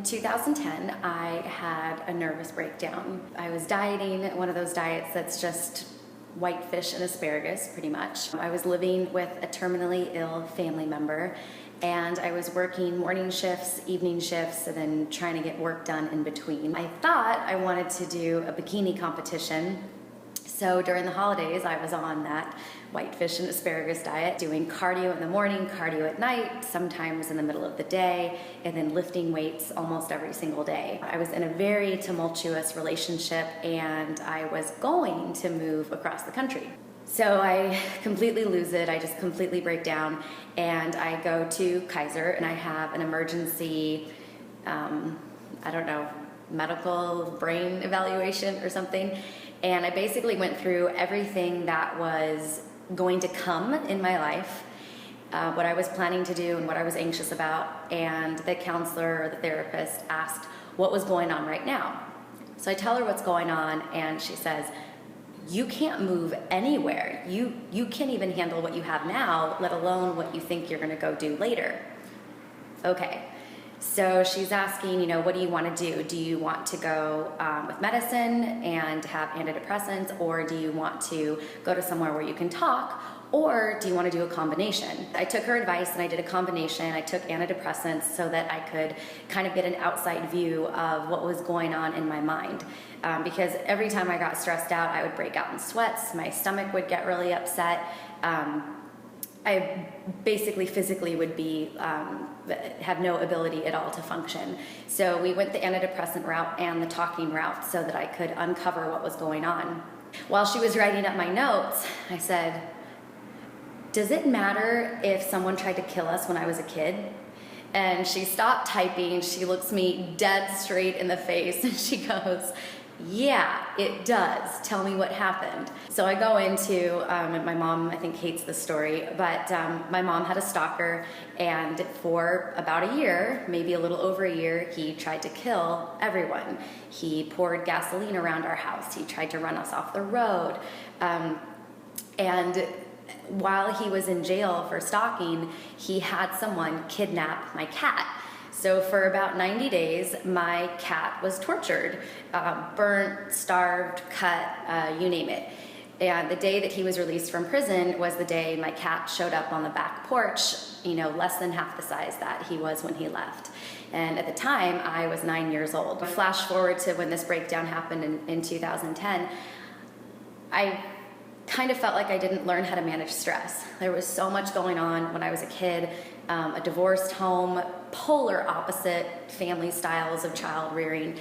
2010, I had a nervous breakdown. I was dieting, one of those diets that's just white fish and asparagus, pretty much. I was living with a terminally ill family member, and I was working morning shifts, evening shifts, and then trying to get work done in between. I thought I wanted to do a bikini competition. So during the holidays, I was on that white fish and asparagus diet, doing cardio in the morning, cardio at night, sometimes in the middle of the day, and then lifting weights almost every single day. I was in a very tumultuous relationship, and I was going to move across the country. So I completely lose it, I just completely break down, and I go to Kaiser, and I have an emergency, medical brain evaluation or something. And I basically went through everything that was going to come in my life, what I was planning to do and what I was anxious about, and the counselor or the therapist asked what was going on right now. So I tell her what's going on, and she says, you can't move anywhere. You can't even handle what you have now, let alone what you think you're gonna go do later. Okay. So she's asking, what do you want to do? Do you want to go with medicine and have antidepressants, or do you want to go to somewhere where you can talk, or do you want to do a combination? I took her advice and I did a combination. I took antidepressants so that I could kind of get an outside view of what was going on in my mind. Because every time I got stressed out, I would break out in sweats, my stomach would get really upset. I basically physically would be, have no ability at all to function. So we went the antidepressant route and the talking route so that I could uncover what was going on. While she was writing up my notes, I said, does it matter if someone tried to kill us when I was a kid? And she stopped typing, she looks me dead straight in the face, and she goes, yeah, it does. Tell me what happened. So I go into, and my mom, I think, hates this story, but my mom had a stalker, and for about a year, maybe a little over a year, he tried to kill everyone. He poured gasoline around our house. He tried to run us off the road. And while he was in jail for stalking, he had someone kidnap my cat. So for about 90 days, my cat was tortured, burnt, starved, cut, you name it. And the day that he was released from prison was the day my cat showed up on the back porch, less than half the size that he was when he left. And at the time, I was 9 years old. Flash forward to when this breakdown happened in 2010, I kind of felt like I didn't learn how to manage stress. There was so much going on when I was a kid, a divorced home, polar opposite family styles of child rearing.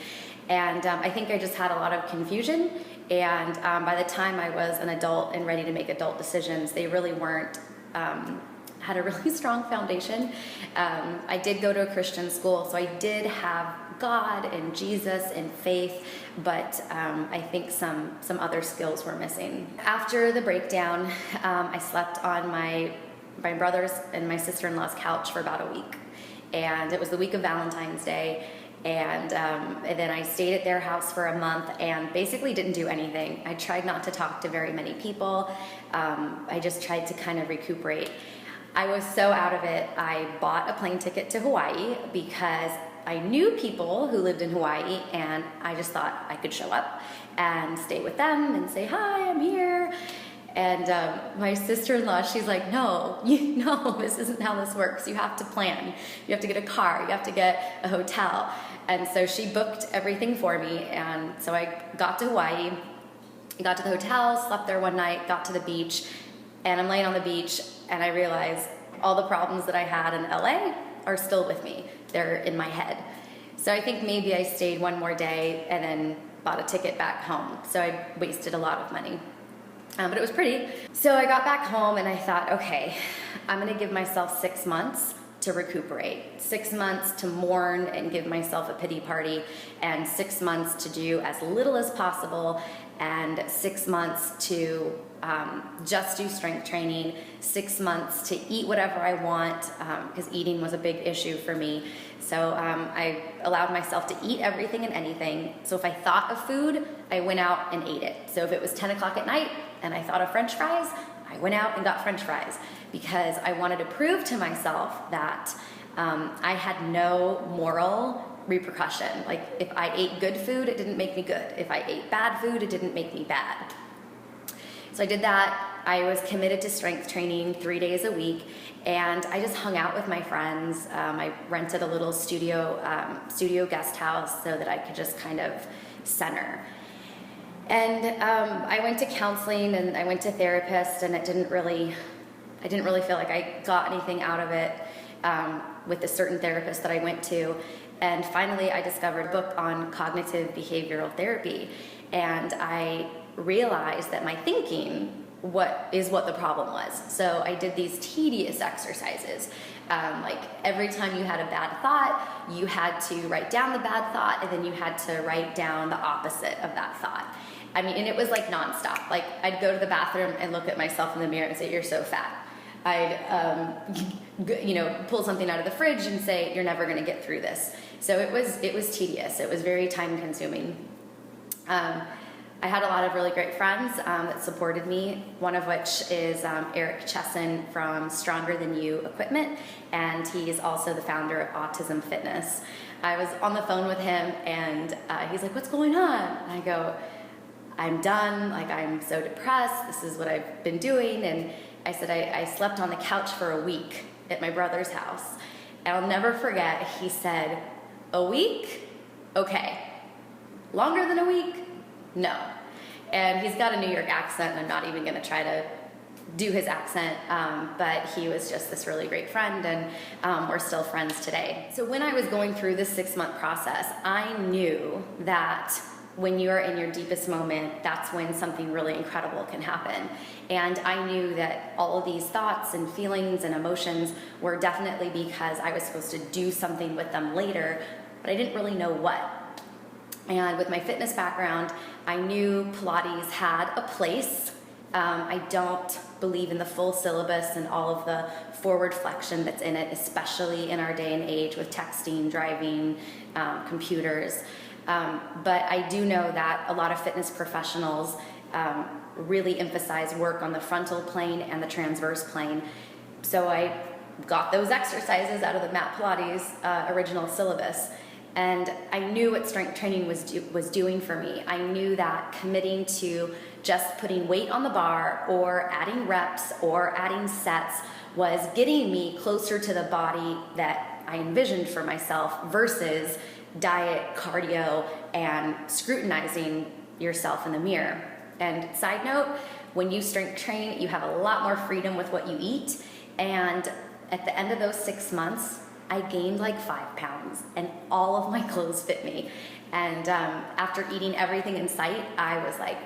And I think I just had a lot of confusion. And by the time I was an adult and ready to make adult decisions, they really weren't, had a really strong foundation. I did go to a Christian school, so I did have God and Jesus and faith, but I think some other skills were missing. After the breakdown, I slept on my brother's and my sister-in-law's couch for about a week. And it was the week of Valentine's Day. And then I stayed at their house for a month and basically didn't do anything. I tried not to talk to very many people. I just tried to kind of recuperate. I was so out of it, I bought a plane ticket to Hawaii because I knew people who lived in Hawaii, and I just thought I could show up and stay with them and say, hi, I'm here. And my sister-in-law, she's like, no, this isn't how this works. You have to plan. You have to get a car. You have to get a hotel. And so she booked everything for me. And so I got to Hawaii, got to the hotel, slept there one night, got to the beach, and I'm laying on the beach, and I realize all the problems that I had in LA are still with me. They're in my head. So I think maybe I stayed one more day and then bought a ticket back home. So I wasted a lot of money. But it was pretty. So I got back home and I thought, okay, I'm gonna give myself 6 months to recuperate, 6 months to mourn and give myself a pity party, and 6 months to do as little as possible, and 6 months to just do strength training, 6 months to eat whatever I want, because eating was a big issue for me. So I allowed myself to eat everything and anything. So if I thought of food, I went out and ate it. So if it was 10 o'clock at night and I thought of French fries, I went out and got French fries, because I wanted to prove to myself that I had no moral repercussion. Like if I ate good food, it didn't make me good. If I ate bad food, it didn't make me bad. So I did that. I was committed to strength training 3 days a week, and I just hung out with my friends. I rented a little studio guest house so that I could just kind of center. And I went to counseling and I went to therapists, and I didn't really feel like I got anything out of it with a certain therapist that I went to. And finally, I discovered a book on cognitive behavioral therapy, and I realized that my thinking what the problem was. So I did these tedious exercises. Like every time you had a bad thought, you had to write down the bad thought, and then you had to write down the opposite of that thought. I mean, and it was like nonstop. Like I'd go to the bathroom and look at myself in the mirror and say, "You're so fat." I'd, pull something out of the fridge and say, "You're never going to get through this." So it was tedious. It was very time consuming. I had a lot of really great friends that supported me, one of which is Eric Chesson from Stronger Than You Equipment, and he is also the founder of Autism Fitness. I was on the phone with him, and he's like, "What's going on?" And I go, "I'm done, like I'm so depressed, this is what I've been doing." And I said, I slept on the couch for a week at my brother's house. And I'll never forget, he said, "A week? Okay. Longer than a week? No." And he's got a New York accent, and I'm not even gonna try to do his accent, but he was just this really great friend, and we're still friends today. So when I was going through this 6-month process, I knew that when you're in your deepest moment, that's when something really incredible can happen. And I knew that all of these thoughts and feelings and emotions were definitely because I was supposed to do something with them later, but I didn't really know what. And with my fitness background, I knew Pilates had a place. I don't believe in the full syllabus and all of the forward flexion that's in it, especially in our day and age with texting, driving, computers. But I do know that a lot of fitness professionals really emphasize work on the frontal plane and the transverse plane. So I got those exercises out of the Mat Pilates original syllabus. And I knew what strength training was doing for me. I knew that committing to just putting weight on the bar or adding reps or adding sets was getting me closer to the body that I envisioned for myself versus diet, cardio, and scrutinizing yourself in the mirror. And side note, when you strength train, you have a lot more freedom with what you eat. And at the end of those 6 months, I gained like 5 pounds, and all of my clothes fit me. And after eating everything in sight, I was like,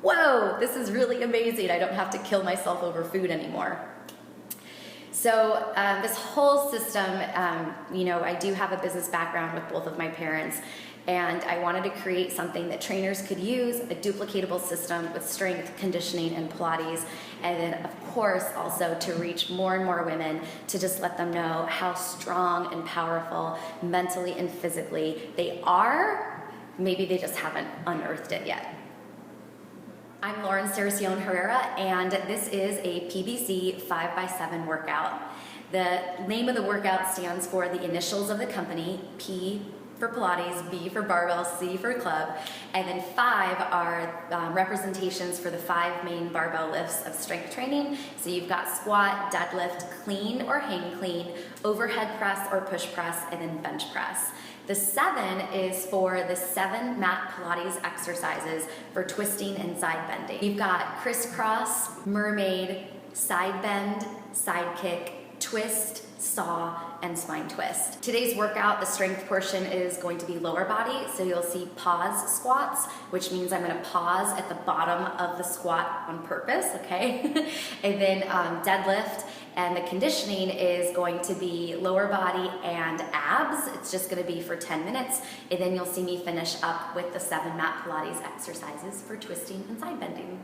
whoa, this is really amazing. I don't have to kill myself over food anymore. So this whole system, I do have a business background with both of my parents, and I wanted to create something that trainers could use, a duplicatable system with strength, conditioning, and Pilates, and then of course also to reach more and more women to just let them know how strong and powerful mentally and physically they are. Maybe they just haven't unearthed it yet. I'm Lauren Saracion Herrera, and this is a PBC 5x7 workout. The name of the workout stands for the initials of the company, P for Pilates, B for barbell, C for club, and then 5 are representations for the 5 main barbell lifts of strength training. So you've got squat, deadlift, clean or hang clean, overhead press or push press, and then bench press. The 7 is for the 7 Mat Pilates exercises for twisting and side bending. You've got crisscross, mermaid, side bend, side kick, twist, saw, and spine twist. Today's workout, the strength portion is going to be lower body, so you'll see pause squats, which means I'm gonna pause at the bottom of the squat on purpose, okay? And then deadlift, and the conditioning is going to be lower body and abs. It's just gonna be for 10 minutes, and then you'll see me finish up with the 7 Mat Pilates exercises for twisting and side bending.